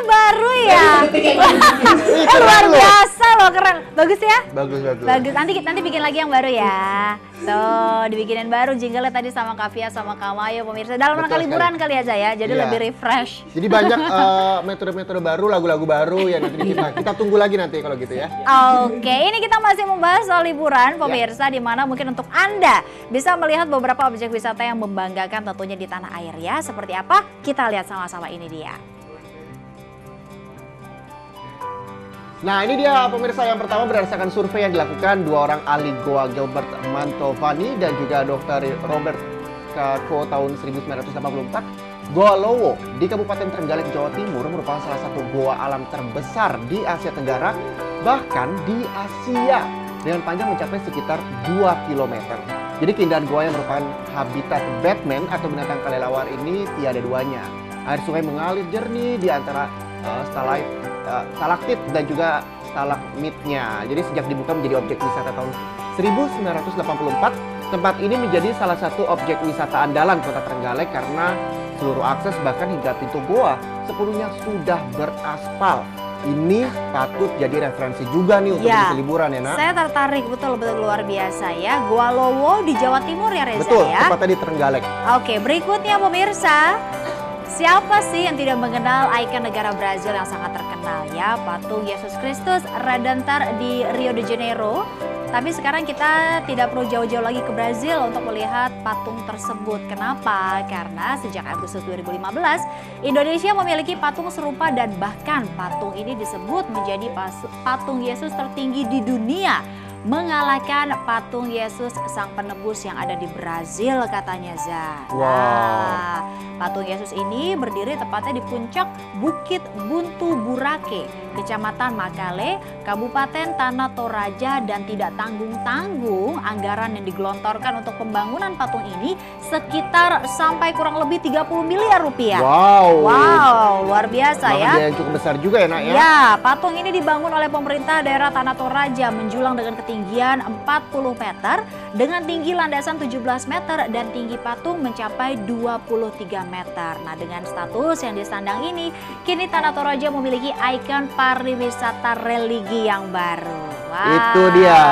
baru ya. Luar biasa loh, keren. Bagus ya? Bagus. Nanti bikin lagi yang baru ya. Tuh, dibikinin baru jingle tadi sama Kavia sama Kamayo pemirsa. Dalam rangka liburan kali aja ya. Jadi lebih refresh. Jadi banyak metode-metode baru, lagu-lagu baru ya nanti kita tunggu lagi nanti kalau gitu ya. Oke, ini kita masih membahas soal liburan pemirsa, di mana mungkin untuk Anda bisa melihat beberapa objek wisata yang membanggakan tentunya di tanah air ya. Seperti apa? Kita lihat sama-sama, ini dia. Nah ini dia pemirsa, yang pertama berdasarkan survei yang dilakukan dua orang ahli Goa, Gilbert Mantovani dan juga Dr. Robert Kako tahun 1984. Goa Lowo di Kabupaten Trenggalek, Jawa Timur merupakan salah satu goa alam terbesar di Asia Tenggara, bahkan di Asia, dengan panjang mencapai sekitar 2 km. Jadi keindahan goa yang merupakan habitat Batman atau binatang kelelawar ini tiada duanya. Air sungai mengalir jernih di antara stalaktit dan juga stalagmitnya. Jadi sejak dibuka menjadi objek wisata tahun 1984, tempat ini menjadi salah satu objek wisata andalan Kota Trenggalek karena seluruh akses bahkan hingga pintu goa sepenuhnya sudah beraspal. Ini patut jadi referensi juga nih untuk mengisi liburan ya, Nak. Saya tertarik, betul luar biasa ya. Goa Lowo di Jawa Timur ya, Reza. Betul, ya. tepatnya di Trenggalek. Oke, berikutnya pemirsa. Siapa sih yang tidak mengenal ikon negara Brazil yang sangat terkenal ya, patung Yesus Kristus Redentor di Rio de Janeiro. Tapi sekarang kita tidak perlu jauh-jauh lagi ke Brazil untuk melihat patung tersebut. Kenapa? Karena sejak Agustus 2015, Indonesia memiliki patung serupa dan bahkan patung ini disebut menjadi patung Yesus tertinggi di dunia, mengalahkan patung Yesus Sang Penebus yang ada di Brazil katanya, Za. Nah, patung Yesus ini berdiri tepatnya di puncak Bukit Buntu Burake, Kecamatan Makale, Kabupaten Tanah Toraja, dan tidak tanggung-tanggung anggaran yang digelontorkan untuk pembangunan patung ini sekitar sampai kurang lebih 30 miliar rupiah. Wow, luar biasa ya. Yang cukup besar juga ya, Nak ya. Ya, patung ini dibangun oleh pemerintah daerah Tanah Toraja menjulang dengan ketinggian 40 meter dengan tinggi landasan 17 meter dan tinggi patung mencapai 23 meter. Nah, dengan status yang disandang ini, kini Tanah Toraja memiliki ikon pariwisata religi yang baru. Wow. Itu dia,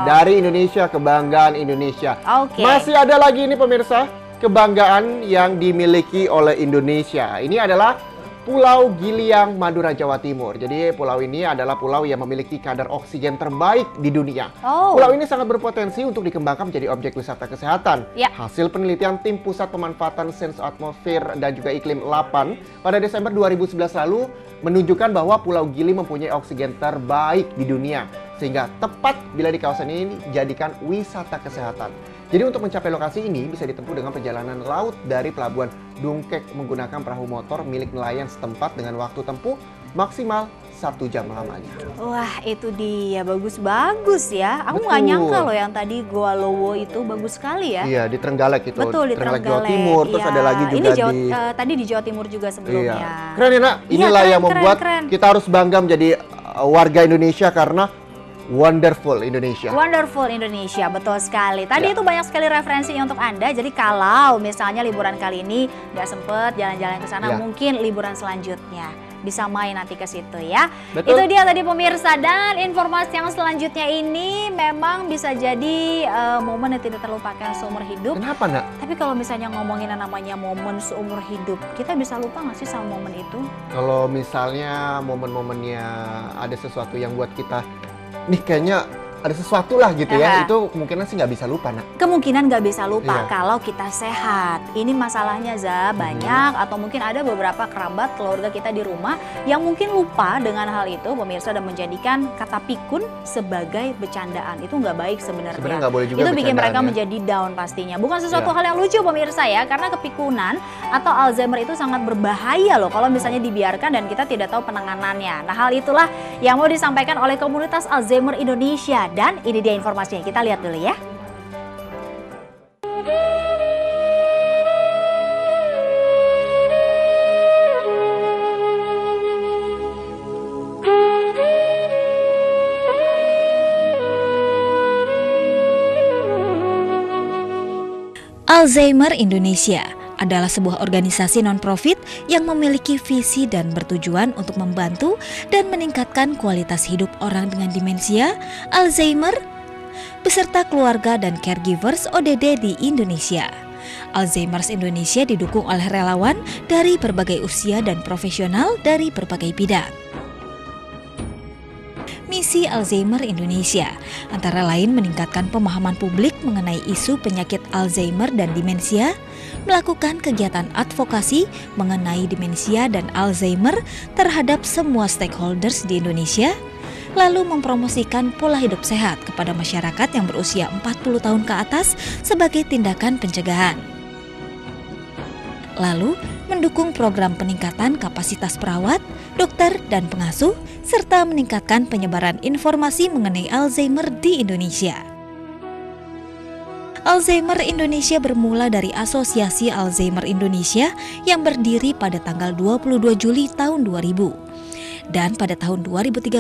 dari Indonesia, kebanggaan Indonesia. Masih ada lagi ini pemirsa, kebanggaan yang dimiliki oleh Indonesia. Ini adalah Pulau Giliang, Madura, Jawa Timur. Jadi pulau ini adalah pulau yang memiliki kadar oksigen terbaik di dunia. Pulau ini sangat berpotensi untuk dikembangkan menjadi objek wisata kesehatan. Hasil penelitian tim Pusat Pemanfaatan Sains Atmosfer dan juga Iklim LAPAN pada Desember 2011 lalu menunjukkan bahwa Pulau Gili mempunyai oksigen terbaik di dunia, sehingga tepat bila di kawasan ini dijadikan wisata kesehatan. Jadi untuk mencapai lokasi ini bisa ditempuh dengan perjalanan laut dari Pelabuhan Dungkek menggunakan perahu motor milik nelayan setempat dengan waktu tempuh maksimal 1 jam lamanya. Wah, itu dia, bagus-bagus ya. Aku nggak nyangka loh yang tadi Goa Lowo itu bagus sekali ya. Iya, di Trenggalek itu. Betul, di Trenggalek, Jawa Timur. Terus ada lagi juga tadi di Jawa Timur juga sebelumnya. Keren ya, Nak. Inilah yang membuat kita harus bangga menjadi warga Indonesia karena wonderful Indonesia. Wonderful Indonesia, betul sekali. Tadi itu banyak sekali referensi untuk Anda. Jadi kalau misalnya liburan kali ini nggak sempet jalan-jalan ke sana, mungkin liburan selanjutnya bisa main nanti ke situ ya. Betul. Itu dia tadi pemirsa, dan informasi yang selanjutnya ini memang bisa jadi momen yang tidak terlupakan seumur hidup. Kenapa, Nak? Tapi kalau misalnya ngomongin yang namanya momen seumur hidup, kita bisa lupa nggak sih sama momen itu? Kalau misalnya momen-momennya ada sesuatu yang buat kita, nih kayaknya ada sesuatu lah gitu ya, itu kemungkinan sih nggak bisa lupa, Nak. Kemungkinan nggak bisa lupa kalau kita sehat. Ini masalahnya, Za, banyak atau mungkin ada beberapa kerabat keluarga kita di rumah yang mungkin lupa dengan hal itu, pemirsa, dan menjadikan kata pikun sebagai bercandaan. Itu nggak baik sebenarnya. Sebenarnya nggak boleh juga. Itu bikin mereka menjadi down pastinya. Bukan sesuatu hal yang lucu, pemirsa ya, karena kepikunan atau Alzheimer itu sangat berbahaya loh kalau misalnya dibiarkan dan kita tidak tahu penanganannya. Nah, hal itulah yang mau disampaikan oleh komunitas Alzheimer Indonesia. Dan ini dia informasinya, kita lihat dulu ya. Alzheimer Indonesia adalah sebuah organisasi non-profit yang memiliki visi dan bertujuan untuk membantu dan meningkatkan kualitas hidup orang dengan demensia, Alzheimer, beserta keluarga dan caregivers ODD di Indonesia. Alzheimer's Indonesia didukung oleh relawan dari berbagai usia dan profesional dari berbagai bidang. Misi Alzheimer Indonesia antara lain meningkatkan pemahaman publik mengenai isu penyakit Alzheimer dan demensia, melakukan kegiatan advokasi mengenai demensia dan Alzheimer terhadap semua stakeholders di Indonesia, lalu mempromosikan pola hidup sehat kepada masyarakat yang berusia 40 tahun ke atas sebagai tindakan pencegahan. Lalu, mendukung program peningkatan kapasitas perawat, dokter, dan pengasuh, serta meningkatkan penyebaran informasi mengenai Alzheimer di Indonesia. Alzheimer Indonesia bermula dari Asosiasi Alzheimer Indonesia yang berdiri pada tanggal 22 Juli tahun 2000. Dan pada tahun 2013,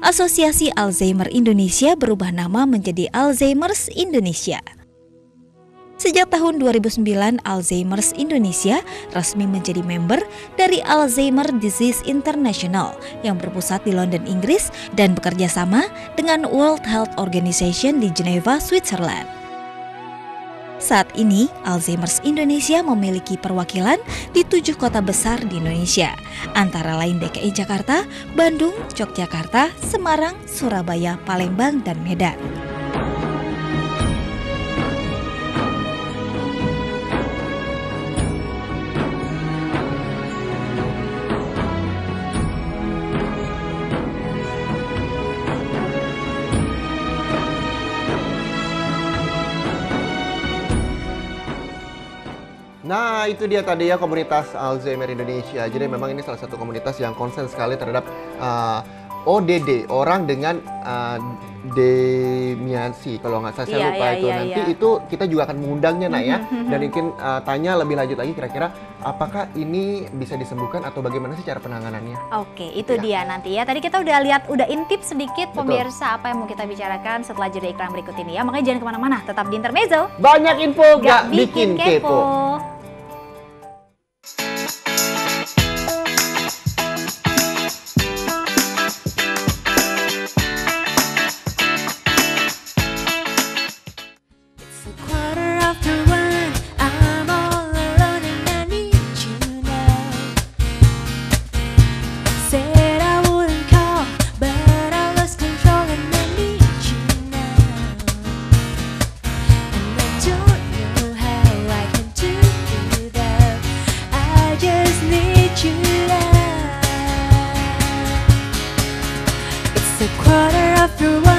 Asosiasi Alzheimer Indonesia berubah nama menjadi Alzheimer's Indonesia. Sejak tahun 2009, Alzheimer's Indonesia resmi menjadi member dari Alzheimer Disease International yang berpusat di London, Inggris dan bekerja sama dengan World Health Organization di Geneva, Switzerland. Saat ini, Alzheimer's Indonesia memiliki perwakilan di 7 kota besar di Indonesia, antara lain DKI Jakarta, Bandung, Yogyakarta, Semarang, Surabaya, Palembang, dan Medan. Nah, itu dia tadi ya komunitas Alzheimer Indonesia. Jadi memang ini salah satu komunitas yang konsen sekali terhadap ODD, orang dengan demensi. Kalau nggak saya lupa itu nanti itu kita juga akan mengundangnya ya. Dan mungkin tanya lebih lanjut lagi kira-kira apakah ini bisa disembuhkan atau bagaimana sih cara penanganannya. Oke, itu dia nanti ya. Tadi kita udah intip sedikit pemirsa apa yang mau kita bicarakan setelah jeda iklan berikut ini ya. Makanya jangan kemana-mana, tetap di Intermezzo. Banyak info gak bikin kepo. It's a quarter after one.